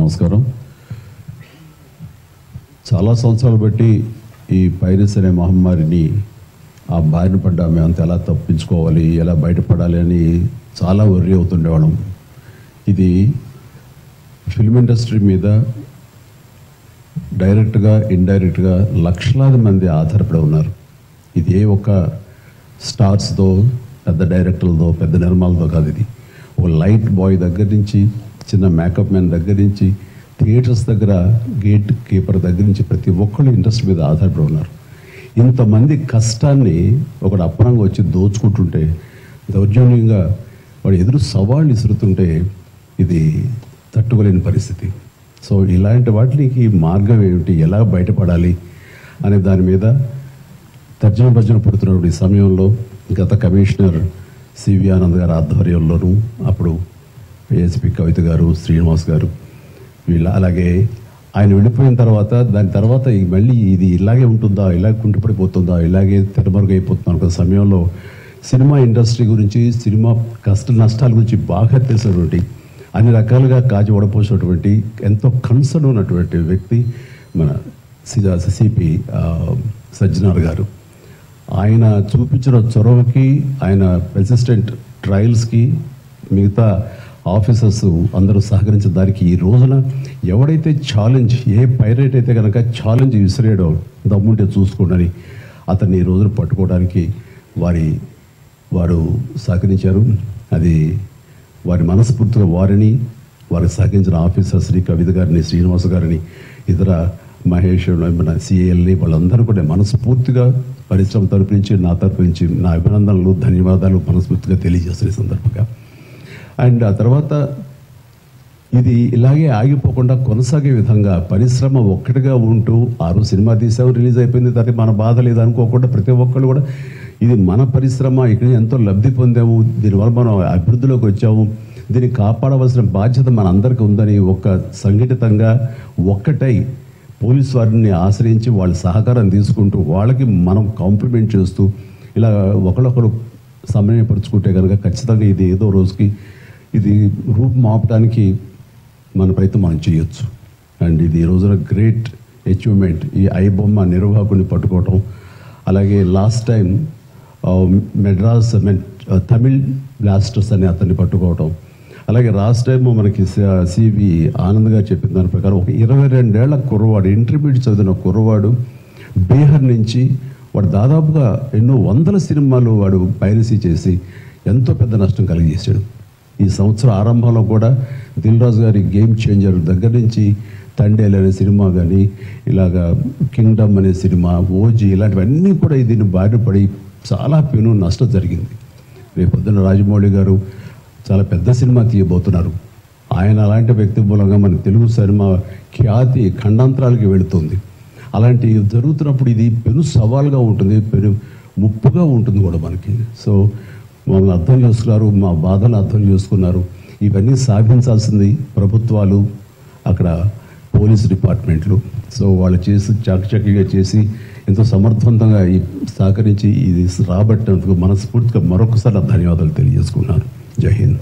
నమస్కారం. చాలా సంవత్సరాలు బట్టి ఈ పైరస్ అనే మహమ్మారిని ఆ బారిన పడ్డా మేమంతా ఎలా తప్పించుకోవాలి, ఎలా బయటపడాలి అని చాలా వర్రీ అవుతుండేవాళ్ళం. ఇది ఫిల్మ్ ఇండస్ట్రీ మీద డైరెక్ట్గా ఇండైరెక్ట్గా లక్షలాది మంది ఆధారపడి ఉన్నారు. ఇది ఏ ఒక్క స్టార్స్తో, పెద్ద డైరెక్టర్లతో, పెద్ద నిర్మాలతో కాదు. ఇది ఒక లైట్ బాయ్ దగ్గర నుంచి, చిన్న మేకప్ మ్యాన్ దగ్గర నుంచి, థియేటర్స్ దగ్గర గేట్ కీపర్ దగ్గర నుంచి ప్రతి ఒక్కళ్ళు ఇండస్ట్రీ మీద ఆధారపడి ఉన్నారు. ఇంతమంది కష్టాన్ని ఒకడు అప్పనంగా వచ్చి దోచుకుంటుంటే, దౌర్జన్యంగా వాడు ఎదురు సవాళ్ళు ఇసురుతుంటే ఇది తట్టుకోలేని పరిస్థితి. సో ఇలాంటి వాటికి మార్గం ఏమిటి, ఎలా బయటపడాలి అనే దాని మీద తర్జన భర్జన పడుతున్నప్పుడు ఈ సమయంలో గత కమిషనర్ సివి ఆనంద్ గారి ఆధ్వర్యంలోనూ, అప్పుడు ఏఎస్పీ కవిత గారు, శ్రీనివాస్ గారు, వీళ్ళ అలాగే ఆయన వెళ్ళిపోయిన తర్వాత దాని తర్వాత మళ్ళీ ఇది ఇలాగే ఉంటుందా, ఇలాగే కుంటుపడిపోతుందా, ఇలాగే తెరమరుగైపోతుందా అనుకున్న సమయంలో సినిమా ఇండస్ట్రీ గురించి, సినిమా కష్ట నష్టాల గురించి బాగా తెలిసినటువంటి, అన్ని రకాలుగా కాచి వడపోసినటువంటి, ఎంతో కన్సర్న్ ఉన్నటువంటి వ్యక్తి మన సిపి సజ్జనార్ గారు. ఆయన చూపించిన చొరవకి, ఆయన అసిస్టెంట్ ట్రయల్స్కి మిగతా ఆఫీసర్స్ అందరూ సహకరించిన దానికి ఈ రోజున ఎవడైతే ఛాలెంజ్, ఏ పైరేట్ అయితే కనుక ఛాలెంజ్ విసిరేయడో దమ్ముంటే చూసుకోండి అతన్ని ఈ రోజున పట్టుకోవడానికి వారు సహకరించారు. అది వారి మనస్ఫూర్తిగా వారిని, వారికి సహకరించిన ఆఫీసర్స్ని, కవిత గారిని, శ్రీనివాస్ గారిని, ఇతర మహేష్, మన సిఏఎల్ని, వాళ్ళందరూ కూడా మనస్ఫూర్తిగా పరిశ్రమ తరపు నుంచి, నా తరపు నుంచి నా అభినందనలు, ధన్యవాదాలు మనస్ఫూర్తిగా తెలియజేస్తున్న సందర్భంగా. అండ్ ఆ తర్వాత ఇది ఇలాగే ఆగిపోకుండా కొనసాగే విధంగా పరిశ్రమ ఒక్కటిగా ఉంటూ, ఆరు సినిమా తీసావు, రిలీజ్ అయిపోయింది, దానికి మన బాధ లేదు అనుకోకుండా ప్రతి ఒక్కళ్ళు కూడా ఇది మన పరిశ్రమ, ఇక్కడ ఎంతో లబ్ధి పొందాము, దీనివల్ల మనం అభివృద్ధిలోకి వచ్చాము, దీన్ని కాపాడవలసిన బాధ్యత మన అందరికీ ఉందని ఒక సంఘటితంగా ఒక్కటై పోలీసు వారిని ఆశ్రయించి వాళ్ళ సహకారం తీసుకుంటూ, వాళ్ళకి మనం కాంప్లిమెంట్ చేస్తూ ఇలా ఒకళ్ళొకరు సమన్వయపరుచుకుంటే కనుక ఖచ్చితంగా ఇది ఏదో రోజుకి ఇది రూపం ఆపడానికి మన ప్రయత్నం మనం చేయొచ్చు. అండ్ ఇది ఈ రోజున గ్రేట్ అచీవ్మెంట్, ఈ ఐబొమ్మ నిర్వాహకుని పట్టుకోవటం. అలాగే last time Madras Tamil blasters అని అతన్ని పట్టుకోవటం. అలాగే లాస్ట్ టైం మనకి సివి ఆనంద్ గారు చెప్పిన దాని ప్రకారం ఒక 22 ఏళ్ల కుర్రవాడు, ఇంటర్మీడియట్ చదివిన కుర్రవాడు, బీహార్ నుంచి, వాడు దాదాపుగా ఎన్నో వందల సినిమాలు వాడు పైరసీ చేసి ఎంతో పెద్ద నష్టం కలిగజేశాడు. ఈ సంవత్సరం ఆరంభంలో కూడా దిల్ రాజు గారి గేమ్ చేంజర్ దగ్గర నుంచి, తండేల్ అనే సినిమా కానీ, ఇలాగా కింగ్డమ్ అనే సినిమా, ఓజీ, ఇలాంటివన్నీ కూడా దీన్ని బారిన పడి చాలా పెను నష్టం జరిగింది. రేపొద్దున రాజమౌళి గారు చాలా పెద్ద సినిమా తీయబోతున్నారు. ఆయన అలాంటి వ్యక్తి మూలంగా మన తెలుగు సినిమా ఖ్యాతి ఖండాంతరాలకి వెళుతుంది. అలాంటివి జరుగుతున్నప్పుడు ఇది పెను సవాల్గా ఉంటుంది, పెను ముప్పుగా ఉంటుంది కూడా మనకి. సో మమ్మల్ని అర్థం చేసుకున్నారు, మా బాధలు అర్థం చేసుకున్నారు. ఇవన్నీ సాధించాల్సింది ప్రభుత్వాలు, అక్కడ పోలీస్ డిపార్ట్మెంట్లు. సో వాళ్ళు చేసి చాకచక్యంగా చేసి ఎంతో సమర్థవంతంగా సహకరించి ఇది రాబట్టినందుకు మనస్ఫూర్తిగా మరొకసారి ధన్యవాదాలు తెలియజేసుకున్నాను. జై హింద్.